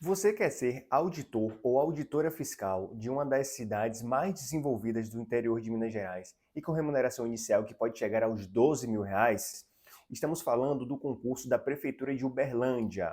Você quer ser auditor ou auditora fiscal de uma das cidades mais desenvolvidas do interior de Minas Gerais e com remuneração inicial que pode chegar aos R$ 12.000? Estamos falando do concurso da Prefeitura de Uberlândia.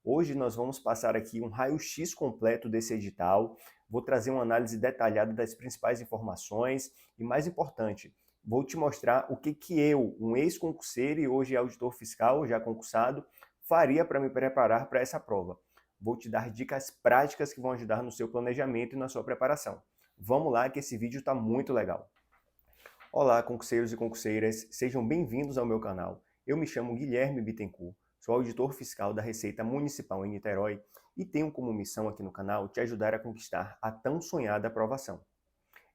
Hoje nós vamos passar aqui um raio-x completo desse edital, vou trazer uma análise detalhada das principais informações e, mais importante, vou te mostrar o que eu, um ex-concurseiro e hoje auditor fiscal, já concursado, faria para me preparar para essa prova. Vou te dar dicas práticas que vão ajudar no seu planejamento e na sua preparação. Vamos lá que esse vídeo está muito legal. Olá, concurseiros e concurseiras, sejam bem-vindos ao meu canal. Eu me chamo Guilherme Bittencourt, sou auditor fiscal da Receita Municipal em Niterói e tenho como missão aqui no canal te ajudar a conquistar a tão sonhada aprovação.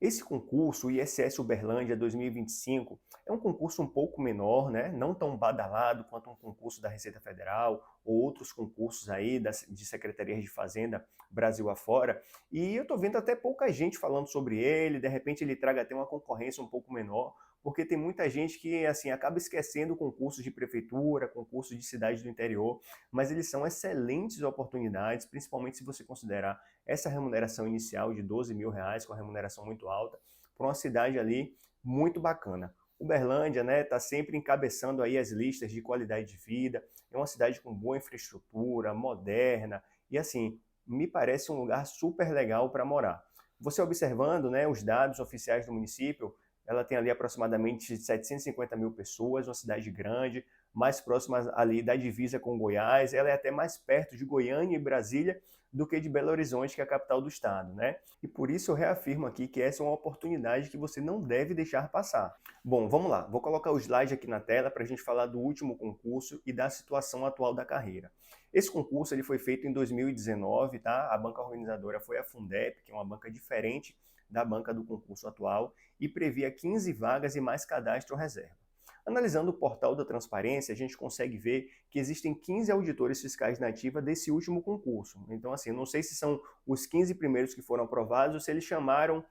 Esse concurso, o ISS Uberlândia 2025, é um concurso um pouco menor, né? Não tão badalado quanto um concurso da Receita Federal ou outros concursos aí de secretarias de Fazenda Brasil afora. E eu estou vendo até pouca gente falando sobre ele, de repente ele traga até uma concorrência um pouco menor, porque tem muita gente que assim acaba esquecendo concursos de prefeitura, concursos de cidades do interior, mas eles são excelentes oportunidades, principalmente se você considerar essa remuneração inicial de R$ 12.000, com a remuneração muito alta, para uma cidade ali muito bacana. Uberlândia, né, está sempre encabeçando aí as listas de qualidade de vida, é uma cidade com boa infraestrutura, moderna, e assim, me parece um lugar super legal para morar. Você observando, né, os dados oficiais do município, ela tem ali aproximadamente 750 mil pessoas, uma cidade grande, mais próxima ali da divisa com Goiás, ela é até mais perto de Goiânia e Brasília do que de Belo Horizonte, que é a capital do estado, né? E por isso eu reafirmo aqui que essa é uma oportunidade que você não deve deixar passar. Bom, vamos lá, vou colocar o slide aqui na tela para a gente falar do último concurso e da situação atual da carreira. Esse concurso ele foi feito em 2019, tá? A banca organizadora foi a Fundep, que é uma banca diferente da banca do concurso atual, e previa 15 vagas e mais cadastro reserva. Analisando o portal da transparência, a gente consegue ver que existem 15 auditores fiscais na ativa desse último concurso. Então, assim, não sei se são os 15 primeiros que foram aprovados ou se eles chamaram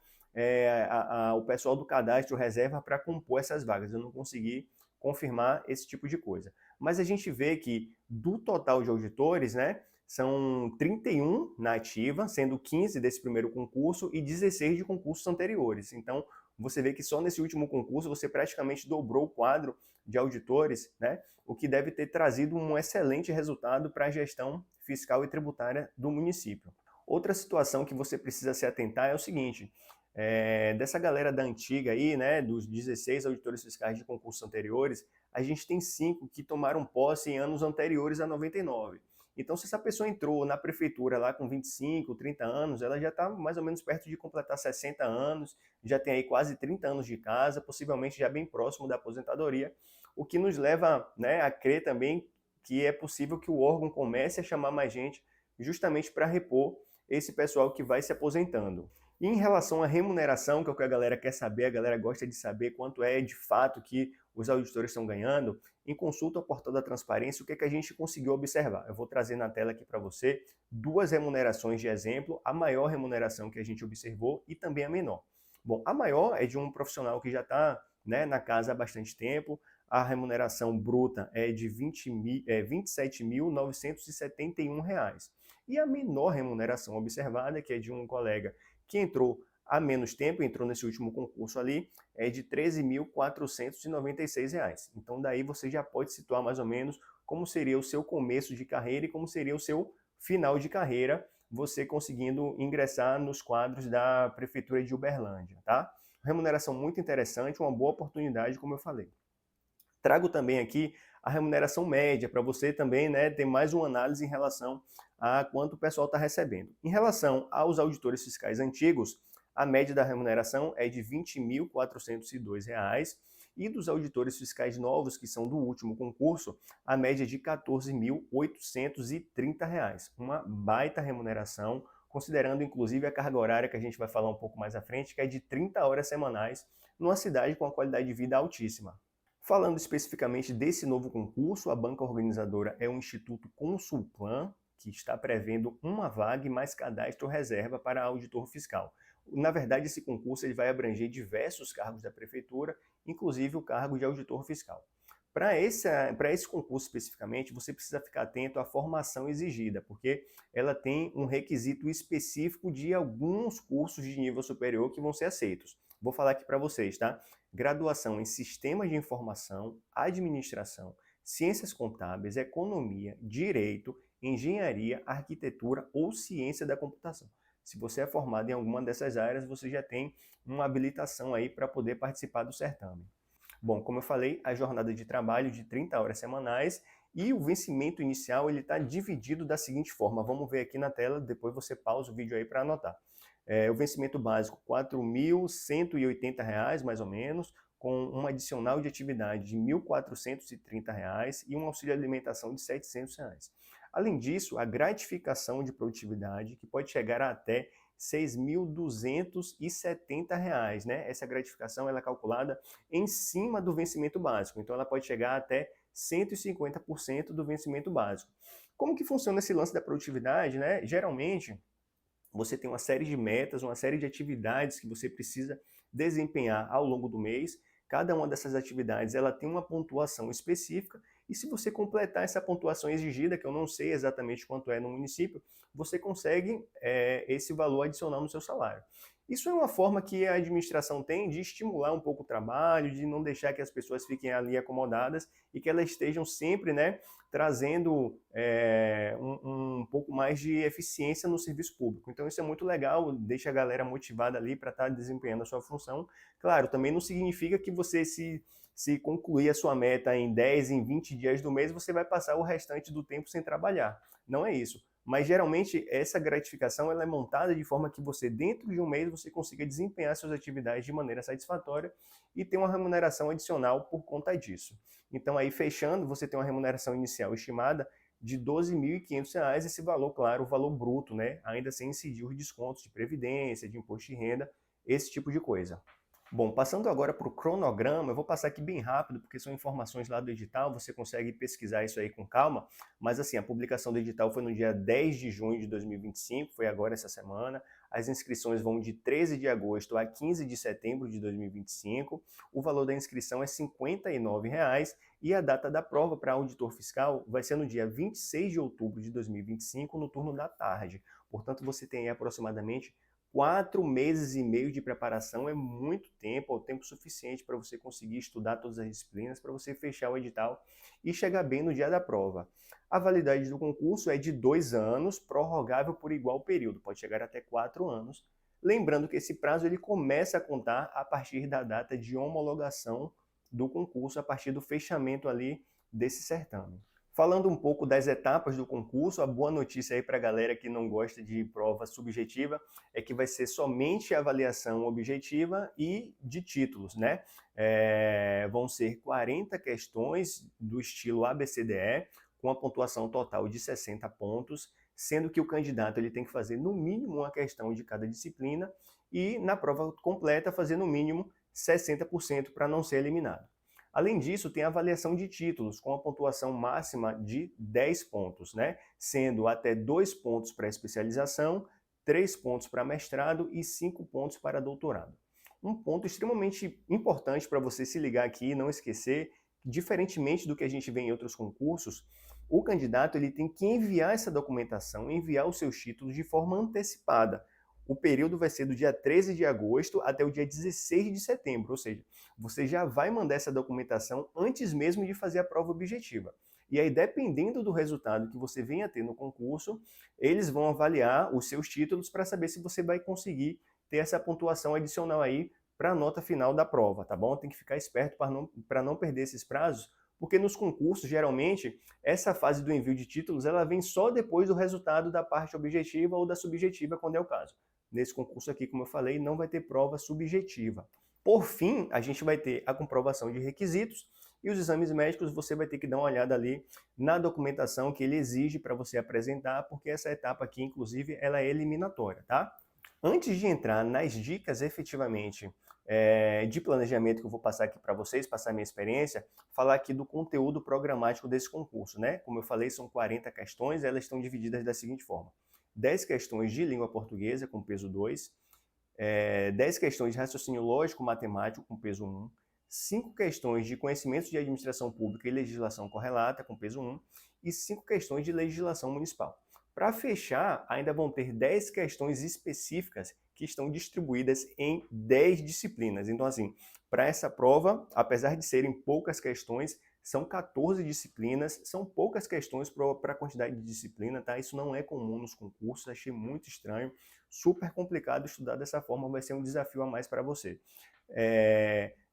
o pessoal do cadastro reserva para compor essas vagas. Eu não consegui confirmar esse tipo de coisa. Mas a gente vê que do total de auditores, né, são 31 na ativa, sendo 15 desse primeiro concurso e 16 de concursos anteriores. Então, você vê que só nesse último concurso você praticamente dobrou o quadro de auditores, né? O que deve ter trazido um excelente resultado para a gestão fiscal e tributária do município. Outra situação que você precisa se atentar é o seguinte: dessa galera da antiga aí, né, dos 16 auditores fiscais de concursos anteriores, a gente tem 5 que tomaram posse em anos anteriores a 99. Então, se essa pessoa entrou na prefeitura lá com 25, 30 anos, ela já está mais ou menos perto de completar 60 anos, já tem aí quase 30 anos de casa, possivelmente já bem próximo da aposentadoria, o que nos leva, né, a crer também que é possível que o órgão comece a chamar mais gente justamente para repor esse pessoal que vai se aposentando. E em relação à remuneração, que é o que a galera quer saber, a galera gosta de saber quanto é de fato que os auditores estão ganhando, em consulta ao portal da transparência, o que, é que a gente conseguiu observar? Eu vou trazer na tela aqui para você duas remunerações de exemplo, a maior remuneração que a gente observou e também a menor. Bom, a maior é de um profissional que já está, né, na casa há bastante tempo, a remuneração bruta é de R$ 27.971. E a menor remuneração observada, que é de um colega que entrou há menos tempo, entrou nesse último concurso ali, é de R$ 13.496. Então daí você já pode situar mais ou menos como seria o seu começo de carreira e como seria o seu final de carreira, você conseguindo ingressar nos quadros da Prefeitura de Uberlândia, tá? Remuneração muito interessante, uma boa oportunidade, como eu falei. Trago também aqui a remuneração média, para você também, né, ter mais uma análise em relação a quanto o pessoal está recebendo. Em relação aos auditores fiscais antigos, a média da remuneração é de R$ 20.402 e dos auditores fiscais novos, que são do último concurso, a média é de R$ 14.830. Uma baita remuneração, considerando inclusive a carga horária que a gente vai falar um pouco mais à frente, que é de 30 horas semanais, numa cidade com uma qualidade de vida altíssima. Falando especificamente desse novo concurso, a banca organizadora é o Instituto Consulplan, que está prevendo uma vaga e mais cadastro reserva para auditor fiscal. Na verdade, esse concurso ele vai abranger diversos cargos da prefeitura, inclusive o cargo de auditor fiscal. Para esse concurso especificamente, você precisa ficar atento à formação exigida, porque ela tem um requisito específico de alguns cursos de nível superior que vão ser aceitos. Vou falar aqui para vocês, tá? Graduação em Sistemas de Informação, Administração, Ciências Contábeis, Economia, Direito, Engenharia, Arquitetura ou Ciência da Computação. Se você é formado em alguma dessas áreas, você já tem uma habilitação aí para poder participar do certame. Bom, como eu falei, a jornada de trabalho de 30 horas semanais e o vencimento inicial ele está dividido da seguinte forma. Vamos ver aqui na tela, depois você pausa o vídeo aí para anotar. O vencimento básico, R$ 4.180, mais ou menos, com um adicional de atividade de R$ 1.430 e um auxílio de alimentação de R$ 700. Além disso, a gratificação de produtividade, que pode chegar a até R$ 6.270, né? Essa gratificação ela é calculada em cima do vencimento básico, então ela pode chegar até 150% do vencimento básico. Como que funciona esse lance da produtividade, né? Geralmente, você tem uma série de metas, uma série de atividades que você precisa desempenhar ao longo do mês. Cada uma dessas atividades ela tem uma pontuação específica e se você completar essa pontuação exigida, que eu não sei exatamente quanto é no município, você consegue esse valor adicional no seu salário. Isso é uma forma que a administração tem de estimular um pouco o trabalho, de não deixar que as pessoas fiquem ali acomodadas e que elas estejam sempre, né, trazendo um pouco mais de eficiência no serviço público. Então isso é muito legal, deixa a galera motivada ali para estar desempenhando a sua função. Claro, também não significa que você se concluir a sua meta em 10, em 20 dias do mês, você vai passar o restante do tempo sem trabalhar. Não é isso. Mas geralmente essa gratificação ela é montada de forma que você, dentro de um mês, você consiga desempenhar suas atividades de maneira satisfatória e ter uma remuneração adicional por conta disso. Então aí fechando, você tem uma remuneração inicial estimada de R$ 12.500, esse valor, claro, o valor bruto, né? Ainda sem incidir os descontos de previdência, de imposto de renda, esse tipo de coisa. Bom, passando agora para o cronograma, eu vou passar aqui bem rápido, porque são informações lá do edital, você consegue pesquisar isso aí com calma, mas assim, a publicação do edital foi no dia 10 de junho de 2025, foi agora essa semana, as inscrições vão de 13 de agosto a 15 de setembro de 2025, o valor da inscrição é R$ 59,00 e a data da prova para auditor fiscal vai ser no dia 26 de outubro de 2025, no turno da tarde, portanto você tem aí aproximadamente 4 meses e meio de preparação é muito tempo, é o tempo suficiente para você conseguir estudar todas as disciplinas, para você fechar o edital e chegar bem no dia da prova. A validade do concurso é de 2 anos, prorrogável por igual período, pode chegar até 4 anos. Lembrando que esse prazo ele começa a contar a partir da data de homologação do concurso, a partir do fechamento ali desse certame. Falando um pouco das etapas do concurso, a boa notícia aí para a galera que não gosta de prova subjetiva é que vai ser somente avaliação objetiva e de títulos, né? Vão ser 40 questões do estilo ABCDE, com a pontuação total de 60 pontos, sendo que o candidato ele tem que fazer no mínimo uma questão de cada disciplina e na prova completa fazer no mínimo 60% para não ser eliminado. Além disso, tem a avaliação de títulos, com a pontuação máxima de 10 pontos, né? Sendo até 2 pontos para especialização, 3 pontos para mestrado e 5 pontos para doutorado. Um ponto extremamente importante para você se ligar aqui e não esquecer, diferentemente do que a gente vê em outros concursos, o candidato ele tem que enviar essa documentação, enviar os seus títulos de forma antecipada. O período vai ser do dia 13 de agosto até o dia 16 de setembro, ou seja, você já vai mandar essa documentação antes mesmo de fazer a prova objetiva. E aí, dependendo do resultado que você venha ter no concurso, eles vão avaliar os seus títulos para saber se você vai conseguir ter essa pontuação adicional aí para a nota final da prova, tá bom? Tem que ficar esperto para não perder esses prazos, porque nos concursos, geralmente, essa fase do envio de títulos ela vem só depois do resultado da parte objetiva ou da subjetiva, quando é o caso. Nesse concurso aqui, como eu falei, não vai ter prova subjetiva. Por fim, a gente vai ter a comprovação de requisitos e os exames médicos você vai ter que dar uma olhada ali na documentação que ele exige para você apresentar, porque essa etapa aqui, inclusive, ela é eliminatória, tá? Antes de entrar nas dicas efetivamente de planejamento que eu vou passar aqui para vocês, passar minha experiência, falar aqui do conteúdo programático desse concurso, né? Como eu falei, são 40 questões, elas estão divididas da seguinte forma: 10 questões de língua portuguesa com peso 2, 10 questões de raciocínio lógico matemático com peso 1, 5 questões de conhecimentos de administração pública e legislação correlata, com peso 1, e 5 questões de legislação municipal. Para fechar, ainda vão ter 10 questões específicas que estão distribuídas em 10 disciplinas. Então, assim, para essa prova, apesar de serem poucas questões, são 14 disciplinas, são poucas questões para a quantidade de disciplina, tá? Isso não é comum nos concursos, achei muito estranho, super complicado estudar dessa forma, vai ser um desafio a mais para você.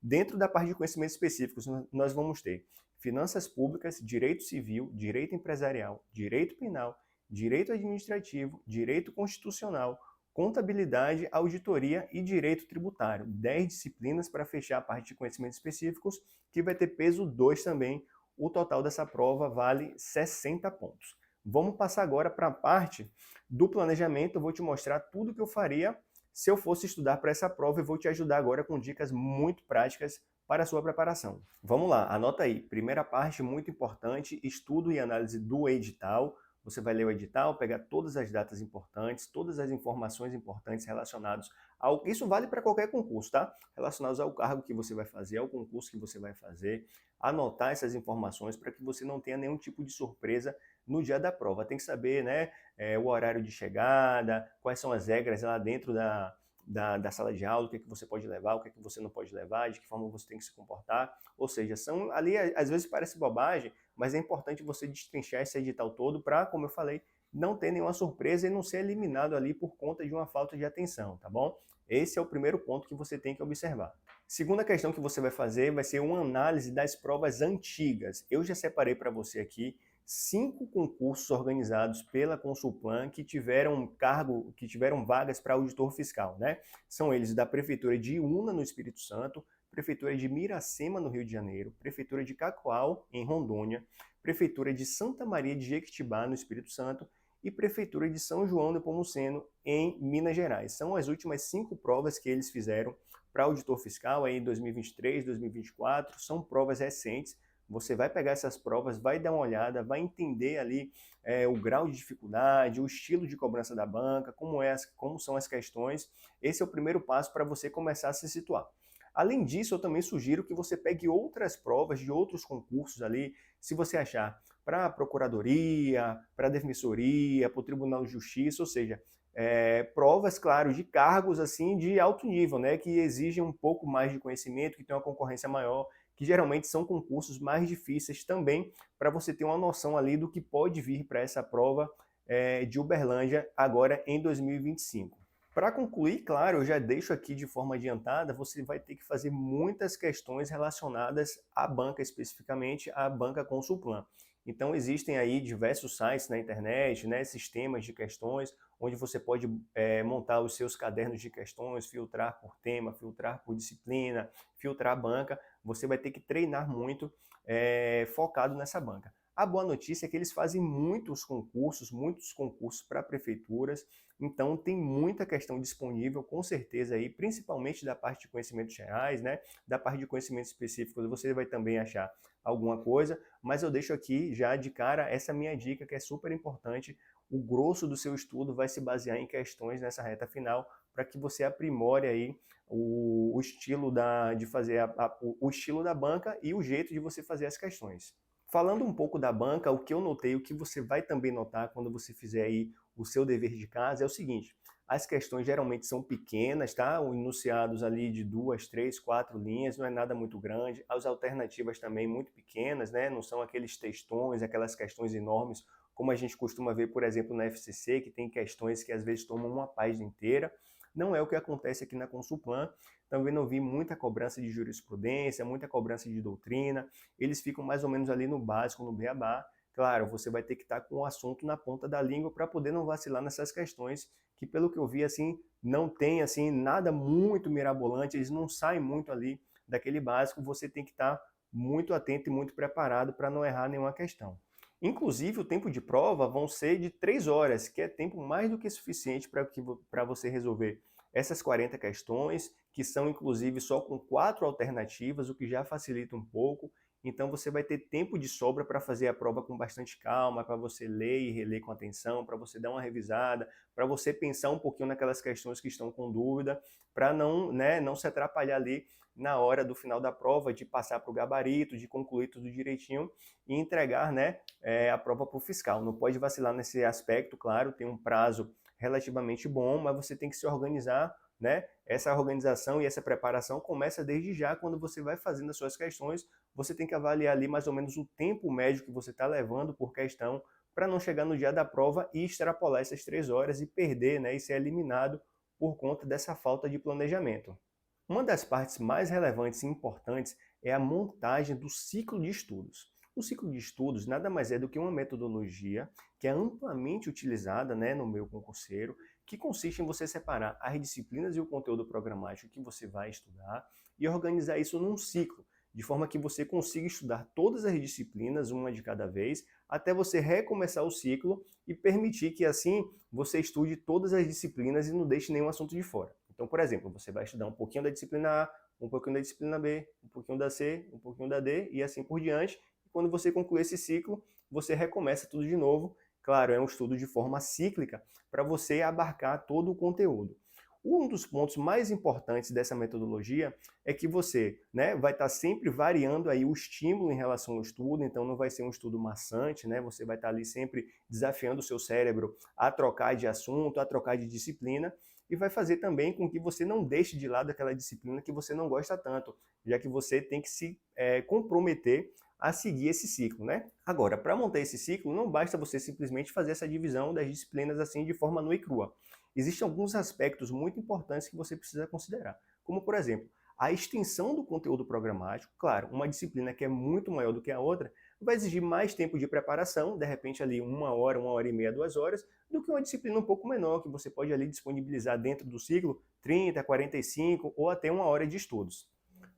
Dentro da parte de conhecimentos específicos, nós vamos ter finanças públicas, direito civil, direito empresarial, direito penal, direito administrativo, direito constitucional, contabilidade, auditoria e direito tributário. 10 disciplinas para fechar a parte de conhecimentos específicos, que vai ter peso 2 também. O total dessa prova vale 60 pontos. Vamos passar agora para a parte do planejamento. Eu vou te mostrar tudo que eu faria se eu fosse estudar para essa prova e vou te ajudar agora com dicas muito práticas para a sua preparação. Vamos lá, anota aí. Primeira parte, muito importante, estudo e análise do edital. Você vai ler o edital, pegar todas as datas importantes, todas as informações importantes relacionadas ao... Isso vale para qualquer concurso, tá? Relacionados ao cargo que você vai fazer, ao concurso que você vai fazer. Anotar essas informações para que você não tenha nenhum tipo de surpresa no dia da prova. Tem que saber, né, o horário de chegada, quais são as regras lá dentro da sala de aula, o que é que você pode levar, o que é que você não pode levar, de que forma você tem que se comportar. Ou seja, são ali, às vezes parece bobagem, mas é importante você destrinchar esse edital todo para, como eu falei, não ter nenhuma surpresa e não ser eliminado ali por conta de uma falta de atenção, tá bom? Esse é o primeiro ponto que você tem que observar. Segunda questão que você vai fazer vai ser uma análise das provas antigas. Eu já separei para você aqui 5 concursos organizados pela Consulplan que tiveram vagas para auditor fiscal, né? São eles da Prefeitura de Iuna, no Espírito Santo, Prefeitura de Miracema, no Rio de Janeiro, Prefeitura de Cacoal, em Rondônia, Prefeitura de Santa Maria de Jequitibá, no Espírito Santo, e Prefeitura de São João do Nepomuceno, em Minas Gerais. São as últimas 5 provas que eles fizeram para auditor fiscal aí em 2023, 2024, são provas recentes. Você vai pegar essas provas, vai dar uma olhada, vai entender ali o grau de dificuldade, o estilo de cobrança da banca, como são as questões. Esse é o primeiro passo para você começar a se situar. Além disso, eu também sugiro que você pegue outras provas de outros concursos ali, se você achar, para a Procuradoria, para a Defensoria, para o Tribunal de Justiça, ou seja, provas, claro, de cargos assim de alto nível, né, que exigem um pouco mais de conhecimento, que tem uma concorrência maior, que geralmente são concursos mais difíceis também, para você ter uma noção ali do que pode vir para essa prova de Uberlândia agora em 2025. Para concluir, claro, eu já deixo aqui de forma adiantada, você vai ter que fazer muitas questões relacionadas à banca, especificamente à banca Consulplan. Então existem aí diversos sites na internet, né, sistemas de questões, onde você pode montar os seus cadernos de questões, filtrar por tema, filtrar por disciplina, filtrar a banca. Você vai ter que treinar muito focado nessa banca. A boa notícia é que eles fazem muitos concursos para prefeituras, então tem muita questão disponível, com certeza aí, principalmente da parte de conhecimentos gerais, né? Da parte de conhecimentos específicos, você vai também achar alguma coisa, mas eu deixo aqui já de cara essa minha dica que é super importante. O grosso do seu estudo vai se basear em questões nessa reta final, para que você aprimore aí o estilo de fazer o estilo da banca e o jeito de você fazer as questões. Falando um pouco da banca, o que eu notei, o que você vai também notar quando você fizer aí o seu dever de casa é o seguinte: as questões geralmente são pequenas, tá? Enunciados ali de 2, 3, 4 linhas, não é nada muito grande. As alternativas também muito pequenas, né? Não são aqueles textões, aquelas questões enormes, como a gente costuma ver, por exemplo, na FCC, que tem questões que às vezes tomam uma página inteira. Não é o que acontece aqui na Consulplan. Também não vi muita cobrança de jurisprudência, muita cobrança de doutrina. Eles ficam mais ou menos ali no básico, no beabá. Claro, você vai ter que estar com o assunto na ponta da língua para poder não vacilar nessas questões, que pelo que eu vi, assim, não tem assim nada muito mirabolante, eles não saem muito ali daquele básico. Você tem que estar muito atento e muito preparado para não errar nenhuma questão. Inclusive, o tempo de prova vão ser de 3 horas, que é tempo mais do que suficiente para você resolver essas 40 questões, que são inclusive só com 4 alternativas, o que já facilita um pouco. Então você vai ter tempo de sobra para fazer a prova com bastante calma, para você ler e reler com atenção, para você dar uma revisada, para você pensar um pouquinho naquelas questões que estão com dúvida, para não, né, não se atrapalhar ali na hora do final da prova, de passar para o gabarito, de concluir tudo direitinho e entregar, né, a prova para o fiscal. Não pode vacilar nesse aspecto, claro, tem um prazo relativamente bom, mas você tem que se organizar, né? Essa organização e essa preparação começa desde já, quando você vai fazendo as suas questões, você tem que avaliar ali mais ou menos o tempo médio que você está levando por questão, para não chegar no dia da prova e extrapolar essas 3 horas e perder, né, e ser eliminado por conta dessa falta de planejamento. Uma das partes mais relevantes e importantes é a montagem do ciclo de estudos. O ciclo de estudos nada mais é do que uma metodologia que é amplamente utilizada, né, no meio concurseiro, que consiste em você separar as disciplinas e o conteúdo programático que você vai estudar e organizar isso num ciclo, de forma que você consiga estudar todas as disciplinas, uma de cada vez, até você recomeçar o ciclo e permitir que assim você estude todas as disciplinas e não deixe nenhum assunto de fora. Então, por exemplo, você vai estudar um pouquinho da disciplina A, um pouquinho da disciplina B, um pouquinho da C, um pouquinho da D e assim por diante. E quando você concluir esse ciclo, você recomeça tudo de novo. Claro, é um estudo de forma cíclica para você abarcar todo o conteúdo. Um dos pontos mais importantes dessa metodologia é que você, né, vai estar sempre variando aí o estímulo em relação ao estudo, então não vai ser um estudo maçante, né? Você vai estar ali sempre desafiando o seu cérebro a trocar de assunto, a trocar de disciplina, e vai fazer também com que você não deixe de lado aquela disciplina que você não gosta tanto, já que você tem que se comprometer a seguir esse ciclo, né? Agora, para montar esse ciclo, não basta você simplesmente fazer essa divisão das disciplinas assim de forma nua e crua. Existem alguns aspectos muito importantes que você precisa considerar, como por exemplo, a extensão do conteúdo programático. Claro, uma disciplina que é muito maior do que a outra vai exigir mais tempo de preparação, de repente ali 1 hora e meia, 2 horas, do que uma disciplina um pouco menor, que você pode ali disponibilizar dentro do ciclo 30, 45 ou até 1 hora de estudos.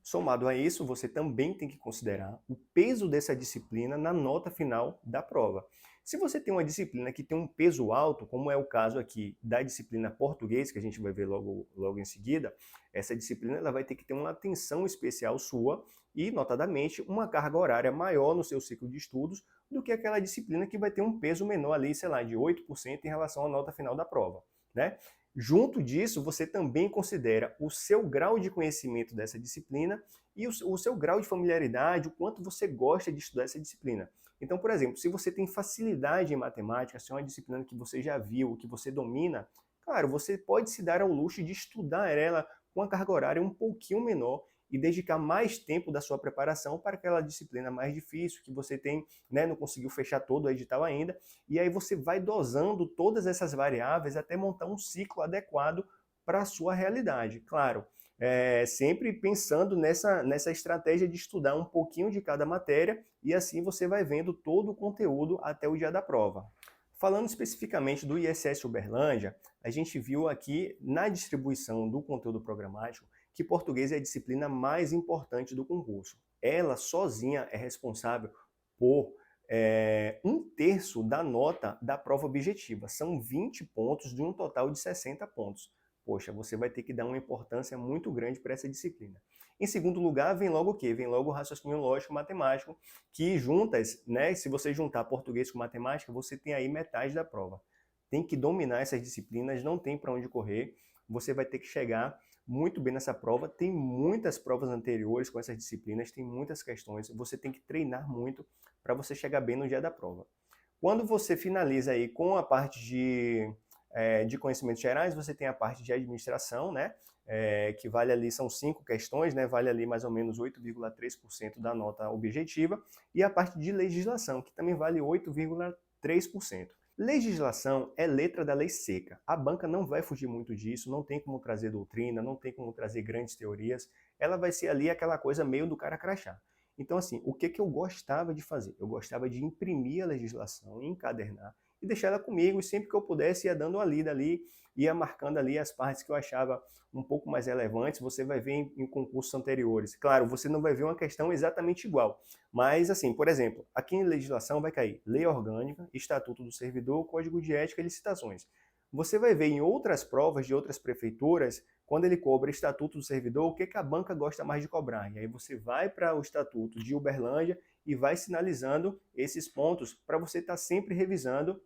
Somado a isso, você também tem que considerar o peso dessa disciplina na nota final da prova. Se você tem uma disciplina que tem um peso alto, como é o caso aqui da disciplina português, que a gente vai ver logo em seguida, essa disciplina ela vai ter que ter uma atenção especial sua e, notadamente, uma carga horária maior no seu ciclo de estudos do que aquela disciplina que vai ter um peso menor ali, sei lá, de 8% em relação à nota final da prova, né? Junto disso, você também considera o seu grau de conhecimento dessa disciplina e o seu grau de familiaridade, o quanto você gosta de estudar essa disciplina. Então, por exemplo, se você tem facilidade em matemática, se é uma disciplina que você já viu, que você domina, claro, você pode se dar ao luxo de estudar ela com a carga horária um pouquinho menor e dedicar mais tempo da sua preparação para aquela disciplina mais difícil que você tem, né, não conseguiu fechar todo o edital ainda, e aí você vai dosando todas essas variáveis até montar um ciclo adequado para a sua realidade. Claro, sempre pensando nessa estratégia de estudar um pouquinho de cada matéria e assim você vai vendo todo o conteúdo até o dia da prova. Falando especificamente do ISS Uberlândia, a gente viu aqui na distribuição do conteúdo programático que português é a disciplina mais importante do concurso. Ela sozinha é responsável por 1/3 da nota da prova objetiva. São 20 pontos de um total de 60 pontos. Poxa, você vai ter que dar uma importância muito grande para essa disciplina. Em segundo lugar, vem logo o quê? Vem logo o raciocínio lógico matemático, que juntas, né, se você juntar português com matemática, você tem aí metade da prova. Tem que dominar essas disciplinas, não tem para onde correr. Você vai ter que chegar muito bem nessa prova. Tem muitas provas anteriores com essas disciplinas, tem muitas questões. Você tem que treinar muito para você chegar bem no dia da prova. Quando você finaliza aí com a parte de conhecimentos gerais, você tem a parte de administração, né? Que vale ali, são 5 questões, né? Vale ali mais ou menos 8,3% da nota objetiva, e a parte de legislação, que também vale 8,3%. Legislação é letra da lei seca. A banca não vai fugir muito disso, não tem como trazer doutrina, não tem como trazer grandes teorias. Ela vai ser ali aquela coisa meio do cara crachá. Então, assim, o que eu gostava de fazer? Eu gostava de imprimir a legislação, encadernar e deixar ela comigo, e sempre que eu pudesse ia dando uma lida ali, ia marcando ali as partes que eu achava um pouco mais relevantes. Você vai ver em concursos anteriores. Claro, você não vai ver uma questão exatamente igual, mas assim, por exemplo, aqui em legislação vai cair lei orgânica, estatuto do servidor, código de ética e licitações. Você vai ver em outras provas de outras prefeituras quando ele cobra Estatuto do Servidor, o que que a banca gosta mais de cobrar? E aí você vai para o Estatuto de Uberlândia e vai sinalizando esses pontos para você estar sempre revisando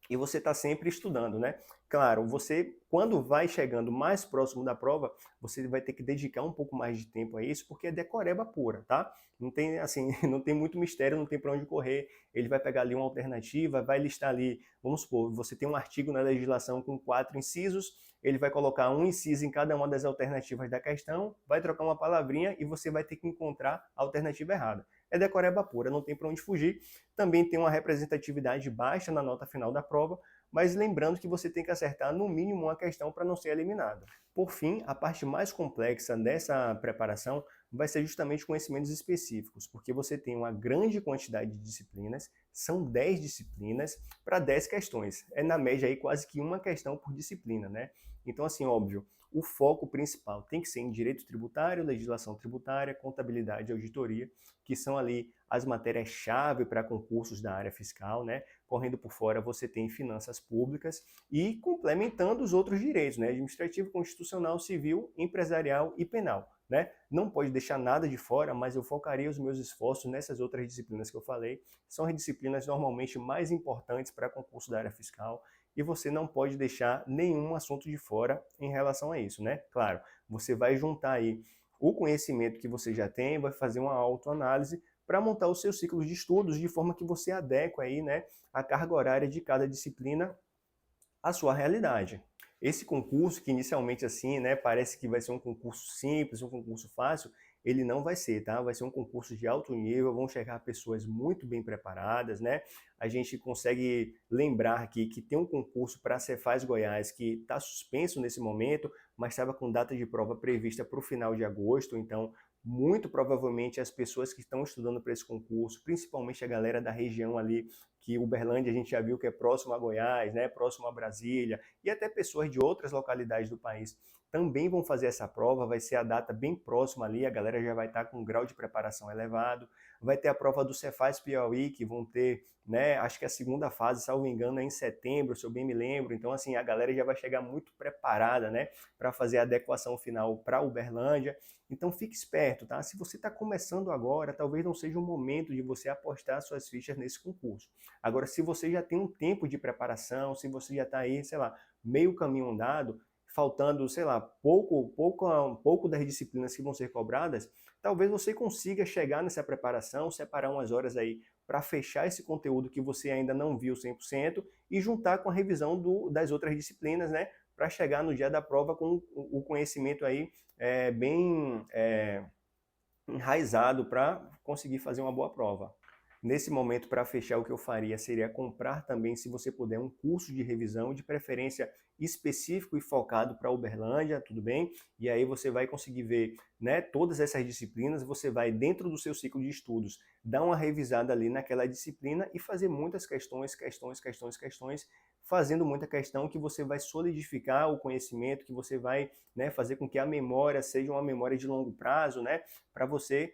e você está sempre estudando, né? Claro, você, quando vai chegando mais próximo da prova, você vai ter que dedicar um pouco mais de tempo a isso, porque é decoreba pura, tá? Não tem, assim, não tem muito mistério, não tem para onde correr. Ele vai pegar ali uma alternativa, vai listar ali, vamos supor, você tem um artigo na legislação com 4 incisos, ele vai colocar um inciso em cada uma das alternativas da questão, vai trocar uma palavrinha e você vai ter que encontrar a alternativa errada. É decoreba pura, não tem para onde fugir. Também tem uma representatividade baixa na nota final da prova, mas lembrando que você tem que acertar no mínimo uma questão para não ser eliminado. Por fim, a parte mais complexa dessa preparação vai ser justamente conhecimentos específicos, porque você tem uma grande quantidade de disciplinas, são 10 disciplinas para 10 questões. É na média aí quase que uma questão por disciplina, né? Então, assim, óbvio, o foco principal tem que ser em direito tributário, legislação tributária, contabilidade e auditoria, que são ali as matérias-chave para concursos da área fiscal, né? Correndo por fora você tem finanças públicas e complementando os outros direitos, né? Administrativo, constitucional, civil, empresarial e penal, né? Não pode deixar nada de fora, mas eu focaria os meus esforços nessas outras disciplinas que eu falei. São as disciplinas normalmente mais importantes para concurso da área fiscal e você não pode deixar nenhum assunto de fora em relação a isso, né? Claro, você vai juntar aí o conhecimento que você já tem, vai fazer uma autoanálise para montar os seus ciclos de estudos de forma que você adequa aí, né, a carga horária de cada disciplina à sua realidade. Esse concurso, que inicialmente assim, né, parece que vai ser um concurso simples, um concurso fácil, ele não vai ser, tá? Vai ser um concurso de alto nível, vão chegar pessoas muito bem preparadas, né? A gente consegue lembrar aqui que tem um concurso para a Cefaz Goiás que está suspenso nesse momento, mas estava com data de prova prevista para o final de agosto, então muito provavelmente as pessoas que estão estudando para esse concurso, principalmente a galera da região ali, que Uberlândia a gente já viu que é próximo a Goiás, né, próximo a Brasília, e até pessoas de outras localidades do país também vão fazer essa prova, vai ser a data bem próxima ali, a galera já vai estar com um grau de preparação elevado, vai ter a prova do Cefaz Piauí, que vão ter, né, acho que a segunda fase, salvo engano, é em setembro, se eu bem me lembro, então assim, a galera já vai chegar muito preparada, né, para fazer a adequação final para Uberlândia, então fique esperto, tá? Se você está começando agora, talvez não seja o momento de você apostar suas fichas nesse concurso. Agora, se você já tem um tempo de preparação, se você já está aí, sei lá, meio caminho andado, faltando, sei lá, pouco das disciplinas que vão ser cobradas, talvez você consiga chegar nessa preparação, separar umas horas aí para fechar esse conteúdo que você ainda não viu 100% e juntar com a revisão das outras disciplinas, né? Para chegar no dia da prova com o conhecimento aí bem enraizado para conseguir fazer uma boa prova. Nesse momento, para fechar, o que eu faria seria comprar também, se você puder, um curso de revisão, de preferência específico e focado para Uberlândia, tudo bem? E aí você vai conseguir ver, né, todas essas disciplinas, você vai, dentro do seu ciclo de estudos, dar uma revisada ali naquela disciplina e fazer muitas questões, fazendo muita questão que você vai solidificar o conhecimento, que você vai, né, fazer com que a memória seja uma memória de longo prazo, né, para você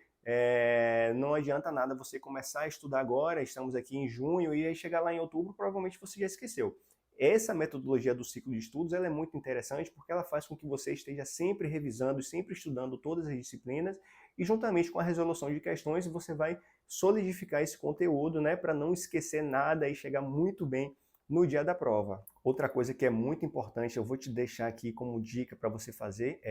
não adianta nada você começar a estudar agora, estamos aqui em junho, e aí chegar lá em outubro, provavelmente você já esqueceu. Essa metodologia do ciclo de estudos ela é muito interessante porque ela faz com que você esteja sempre revisando, sempre estudando todas as disciplinas e juntamente com a resolução de questões você vai solidificar esse conteúdo, né, para não esquecer nada e chegar muito bem no dia da prova. Outra coisa que é muito importante, eu vou te deixar aqui como dica para você fazer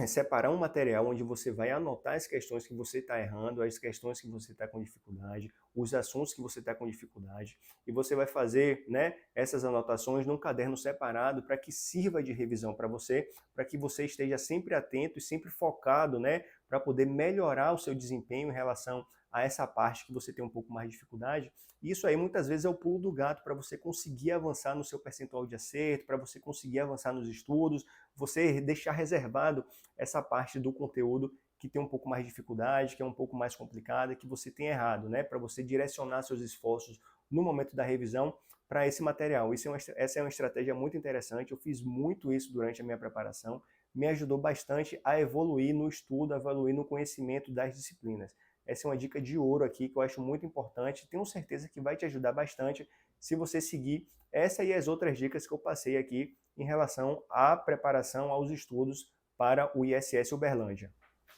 separar um material onde você vai anotar as questões que você está errando, as questões que você está com dificuldade, os assuntos que você está com dificuldade, e você vai fazer, né, essas anotações num caderno separado para que sirva de revisão para que você esteja sempre atento e sempre focado, né, para poder melhorar o seu desempenho em relação a essa parte que você tem um pouco mais de dificuldade. E isso aí muitas vezes é o pulo do gato para você conseguir avançar no seu percentual de acerto, para você conseguir avançar nos estudos, você deixar reservado essa parte do conteúdo que tem um pouco mais de dificuldade, que é um pouco mais complicada, que você tem errado, né? Para você direcionar seus esforços no momento da revisão para esse material. Essa é uma estratégia muito interessante, eu fiz muito isso durante a minha preparação, me ajudou bastante a evoluir no estudo, a evoluir no conhecimento das disciplinas. Essa é uma dica de ouro aqui que eu acho muito importante, tenho certeza que vai te ajudar bastante se você seguir essa e as outras dicas que eu passei aqui em relação à preparação aos estudos para o ISS Uberlândia.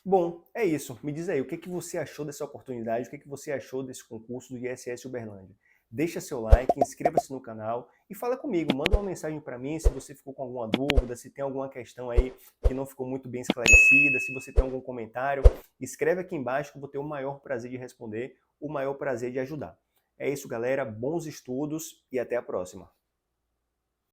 Bom, é isso. Me diz aí, o que que você achou dessa oportunidade? O que que você achou desse concurso do ISS Uberlândia? Deixa seu like, inscreva-se no canal e fala comigo. Manda uma mensagem para mim se você ficou com alguma dúvida, se tem alguma questão aí que não ficou muito bem esclarecida, se você tem algum comentário, escreve aqui embaixo que eu vou ter o maior prazer de responder, o maior prazer de ajudar. É isso, galera. Bons estudos e até a próxima.